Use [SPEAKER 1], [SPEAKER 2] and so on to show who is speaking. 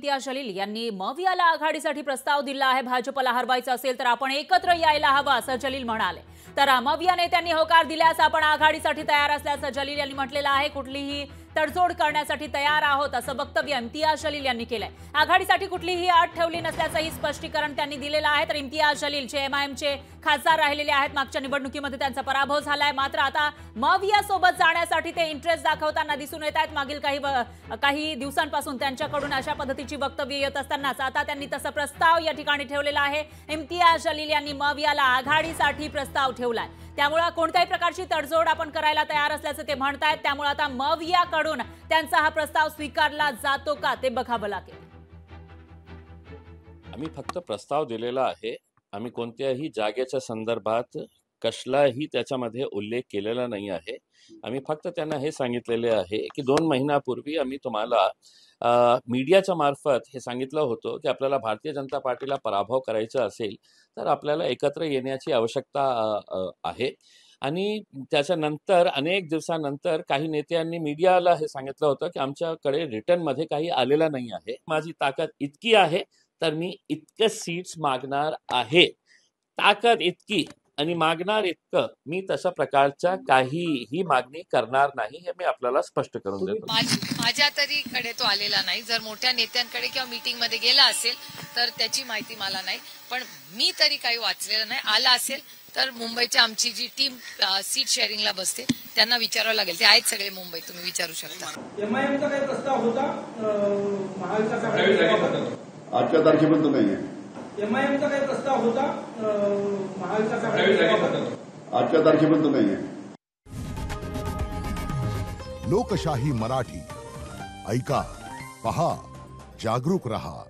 [SPEAKER 1] इम्तियाज जलील यांनी मवियाला आघाडीसाठी प्रस्ताव दिला आहे। भाजपला हरवायचं असेल तर आपण एकत्र यायला हवं असं जलील म्हणाले। तर मविया नेत्यांनी होकार दिल्यास आपण आघाडीसाठी तयार असल्याचं जलील यांनी म्हटलेलं आहे। कुठलीही तडजोड करण्यासाठी तयार आहोत असं वक्तव्य इम्तियाज जलील यांनी केलंय। आघाडीसाठी कुठलीही अट ठेवली नसल्याचंही स्पष्टीकरण त्यांनी दिलेलं आहे। तर इम्तियाज जलील जे एमआयएमचे खासदार राहिलेले आहेत, मागच्या निवडणुकीमध्ये त्यांचा पराभव झालाय, मात्र आता मविया सोबत जाण्यासाठी ते इंटरेस्ट दाखवताना दिसून येत आहेत। मागील काही दिवसांपासून त्यांच्याकडून अशा पद्धतीची वक्तव्य येत असतानाच आता त्यांनी तसा प्रस्ताव या ठिकाणी ठेवलेला आहे। इम्तियाज जलील यांनी मवियाला आघाडीसाठी प्रस्ताव ठेवलाय, त्यामुळे कोणत्याही प्रकारची तडजोड आपण करायला तयार असल्याचं ते म्हणतायत। त्यामुळे आता मवियाकडून त्यांचा हा प्रस्ताव स्वीकारला जातो का ते बघावं लागेल।
[SPEAKER 2] आम्ही फक्त प्रस्ताव दिलेला आहे। आम्ही कोणत्याही जागेच्या संदर्भात कसलाही त्याच्यामध्ये उल्लेख केलेला नाही आहे। आम्ही फक्त त्यांना हे सांगितलेले आहे की 2 महिन्यापूर्वी आम्ही तुम्हाला मीडियाच्या मार्फत हे सांगितलं होतं की आपल्याला भारतीय जनता पार्टीला पराभव करायचा असेल तर आपल्याला एकत्र येण्याची आवश्यकता आहे। आणि त्याच्यानंतर अनेक दिवसानंतर काही नेत्यांनी मीडियाला हे सांगितलं होतं की आमच्याकडे रिटर्न मध्ये काही आलेला नाही आहे। माझी ताकद इतकी आहे तर मी इतके सीट्स मागणार आहे, ताकद इतकी आणि मागणार इतकं, मी तशा प्रकारच्या काहीही मागणी करणार नाही, हे मी आपल्याला स्पष्ट करून देतो।
[SPEAKER 3] माझ्या तरी कडे तो आलेला नाही। जर मोठ्या नेत्यांकडे किंवा मीटिंग मध्ये गेला असेल तर त्याची माहिती मला नाही, पण मी तरी काही वाचलेलं नाही। आला असेल तर मुंबईच्या आमची जी टीम सीट शेअरिंगला बसते त्यांना विचारावं लागेल, ते आहेत सगळे मुंबईत, तुम्ही विचारू शकता।
[SPEAKER 4] एमआयएमचा काही प्रस्ताव होता महाविकास
[SPEAKER 5] आजच्या तारखेपर्यंत नाहीये।
[SPEAKER 4] एमआयएमचा काही प्रस्ताव होता महाविकास
[SPEAKER 5] आजच्या तारखेपर्यंत नाहीये।
[SPEAKER 6] लोकशाही मराठी ऐका, पहा, जागरूक रहा।